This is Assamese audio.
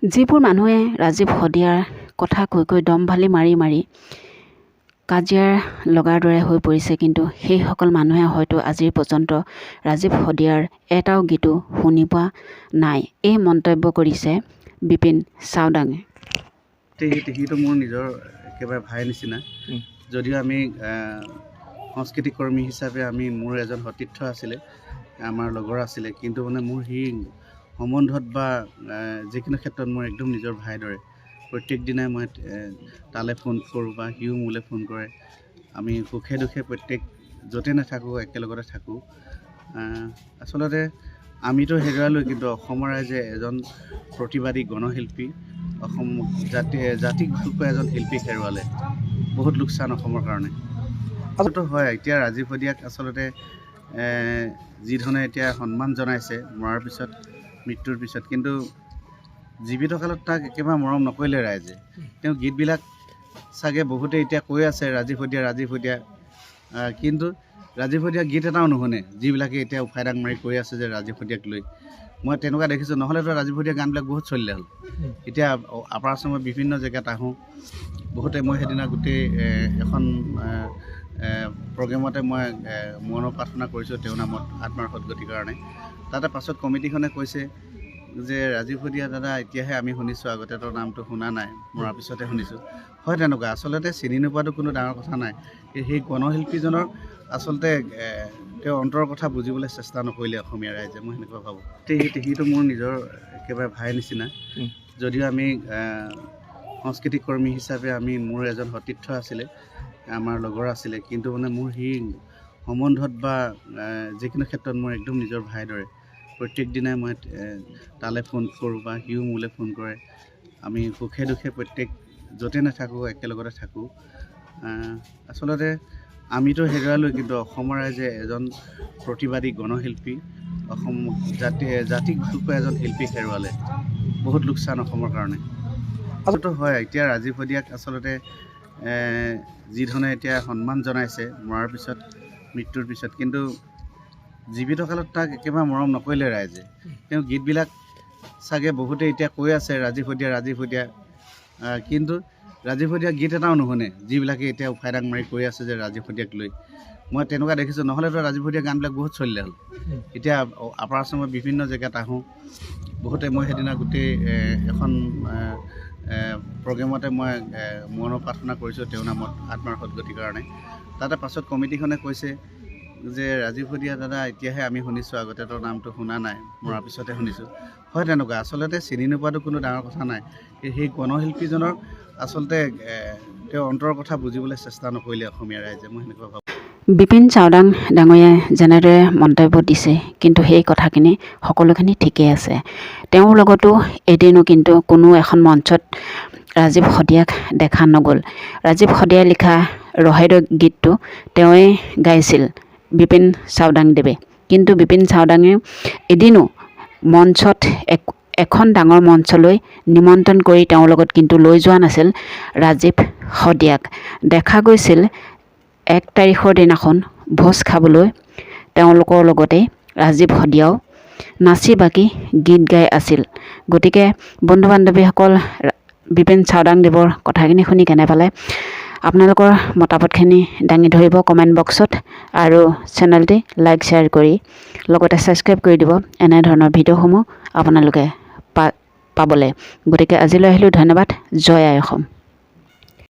যিবোৰ মানুহে ৰাজীৱ শদিয়াৰ কথা কৈ কৈ দম ভালি মাৰি মাৰি কাজিয়াৰ লগাৰ দৰে হৈ পৰিছে, কিন্তু সেইসকল মানুহে হয়তো আজিৰ পৰ্যন্ত ৰাজীৱ শদিয়াৰ এটাও গীতো শুনি পোৱা নাই। এই মন্তব্য কৰিছে বিপিন চাওডাঙে। সিটো মোৰ নিজৰ একেবাৰে ভাই নিচিনা। যদিও আমি সাংস্কৃতিক কৰ্মী হিচাপে মোৰ এজন সতীৰ্থ আছিলে, আমাৰ লগৰ আছিলে, কিন্তু মানে মোৰ সি সম্বন্ধত বা যিকোনো ক্ষেত্ৰত মোৰ একদম নিজৰ ভাইৰ দৰে। প্ৰত্যেক দিনাই মই তালৈ ফোন কৰোঁ বা সিও মোলৈ ফোন কৰে। আমি সুখে দুখে প্ৰত্যেক য'তে নাথাকোঁ একেলগতে থাকোঁ। আচলতে আমিতো হেৰুৱালোঁ, কিন্তু অসমৰ ৰাইজে এজন প্ৰতিবাদী গণশিল্পী, অসম জাতিক ভালপোৱা এজন শিল্পীক হেৰুৱালে। বহুত লোকচান অসমৰ কাৰণে। আচলতে হয়, এতিয়া ৰাজীৱ শদিয়াক আচলতে যিধৰণে এতিয়া সন্মান জনাইছে মৰাৰ পিছত, মৃত্যুৰ পিছত, কিন্তু জীৱিত কালত তাক একেবাৰে মৰম নকৰিলে ৰাইজে। তেওঁ গীতবিলাক চাগে বহুতে এতিয়া কৈ আছে ৰাজীৱ শদিয়া, কিন্তু ৰাজীৱ শদিয়া গীত এটাও নুশুনে, যিবিলাকে এতিয়া উফাইদাং মাৰি কৈ আছে যে ৰাজীৱ শদিয়াক লৈ। মই তেনেকুৱা দেখিছোঁ, নহ'লেতো ৰাজীৱ শদিয়া গানবিলাক বহুত চলিলে হ'ল। এতিয়া আপাৰ আছামৰ বিভিন্ন জেগাত আহোঁ, বহুতে মই সেইদিনা গোটেই এখন প্ৰগ্ৰেমতে মই মৌন প্ৰাৰ্থনা কৰিছোঁ তেওঁৰ নামত, আত্মাৰ সদ্গতিৰ কাৰণে। তাতে পাছত কমিটিখনে কৈছে যে ৰাজীৱ শদিয়া দাদা এতিয়াহে আমি শুনিছোঁ, আগতে তোৰ নামটো শুনা নাই, মৰাৰ পিছতে শুনিছোঁ। হয়, তেনেকুৱা আচলতে চিনি নোপোৱাটো কোনো ডাঙৰ কথা নাই। সেই গণশিল্পীজনৰ আচলতে তেওঁ অন্তৰৰ কথা বুজিবলৈ চেষ্টা নকৰিলে অসমীয়া ৰাইজে, মই সেনেকুৱা ভাবোঁ। সিটো মোৰ নিজৰ একেবাৰে ভাই নিচিনা। যদিও আমি সাংস্কৃতিক কৰ্মী হিচাপে মোৰ এজন সতীৰ্থ আছিলে, আমাৰ লগৰ আছিলে, কিন্তু মানে মোৰ সি সম্বন্ধত বা যিকোনো ক্ষেত্ৰত মোৰ একদম নিজৰ ভাইৰ দৰে। প্ৰত্যেক দিনাই মই তালৈ ফোন কৰোঁ বা সিও মোলৈ ফোন কৰে। আমি সুখে দুখে প্ৰত্যেক য'তে নাথাকোঁ একেলগতে থাকোঁ। আচলতে আমিতো হেৰুৱালোঁ, কিন্তু অসমৰ ৰাইজে এজন প্ৰতিবাদী গণশিল্পী, অসম জাতিক ভালপোৱা এজন শিল্পীক হেৰুৱালে। বহুত লোকচান অসমৰ কাৰণে। আচলতে হয়, এতিয়া ৰাজীৱ শদিয়াক আচলতে যিধৰণে এতিয়া সন্মান জনাইছে মৰাৰ পিছত, মৃত্যুৰ পিছত, কিন্তু জীৱিত কালত তাক একেবাৰে মৰম নকৰিলে ৰাইজে। তেওঁ গীতবিলাক চাগে বহুতে এতিয়া কৈ আছে ৰাজীৱ শদিয়া, কিন্তু ৰাজীৱ শদিয়া গীত এটাও নুশুনে, যিবিলাকে এতিয়া উফাইদাং মাৰি কৈ আছে যে ৰাজীৱ শদিয়াক লৈ। মই তেনেকুৱা দেখিছোঁ, নহ'লেতো ৰাজীৱ শদিয়া গানবিলাক বহুত চলিলে হ'ল। এতিয়া আপাৰ আছামৰ বিভিন্ন জেগাত আহোঁ, বহুতে মই সেইদিনা গোটেই এখন প্ৰগ্ৰেমতে মই মৌন প্ৰাৰ্থনা কৰিছোঁ তেওঁৰ নামত, আত্মাৰ সদ্গতিৰ কাৰণে। তাতে পাছত কমিটিখনে কৈছে যে ৰাজীৱ শদিয়া দাদা এতিয়াহে আমি শুনিছোঁ, আগতে তোৰ নামটো শুনা নাই, মৰাৰ পিছতে শুনিছোঁ। হয়, তেনেকুৱা আচলতে চিনি নোপোৱাটো কোনো ডাঙৰ কথা নাই। সেই গণশিল্পীজনৰ আচলতে তেওঁ অন্তৰৰ কথা বুজিবলৈ চেষ্টা নকৰিলে অসমীয়া ৰাইজে, মই সেনেকুৱা ভাবোঁ। বিপিন চাওডাং ডাঙৰীয়াই যেনেদৰে মন্তব্য দিছে, কিন্তু সেই কথাখিনি সকলোখিনি ঠিকেই আছে। তেওঁৰ লগতো এদিনো কিন্তু কোনো এখন মঞ্চত ৰাজীৱ শদিয়াক দেখা নগ'ল। ৰাজীৱ শদিয়াই লিখা ৰহাইদ গীতটো তেওঁৱে গাইছিল, বিপিন চাওডাংদেৱে। কিন্তু বিপিন চাওডাঙে এদিনো মঞ্চত এখন ডাঙৰ মঞ্চলৈ নিমন্ত্ৰণ কৰি তেওঁৰ লগত কিন্তু লৈ যোৱা নাছিল ৰাজীৱ শদিয়াক। দেখা গৈছিল 1 তাৰিখৰ দিনাখন ভোজ খাবলৈ তেওঁলোকৰ লগতে ৰাজীৱ শদিয়াও নাচি বাগি গীত গাই আছিল। গতিকে বন্ধু বান্ধৱীসকল, বিপিন চাওডাংদেৱৰ কথাখিনি শুনি কেনে পালে? আপোনালোকৰ মতামতখিনি দাঙি ধৰিব কমেণ্ট বক্সত, আৰু চেনেলটি লাইক শ্বেয়াৰ কৰি লগতে ছাবস্ক্ৰাইব কৰি দিব এনেধৰণৰ ভিডিঅ'সমূহ আপোনালোকে পাবলৈ। গতিকে আজিলৈ আহিলোঁ, ধন্যবাদ। জয় আই অসম।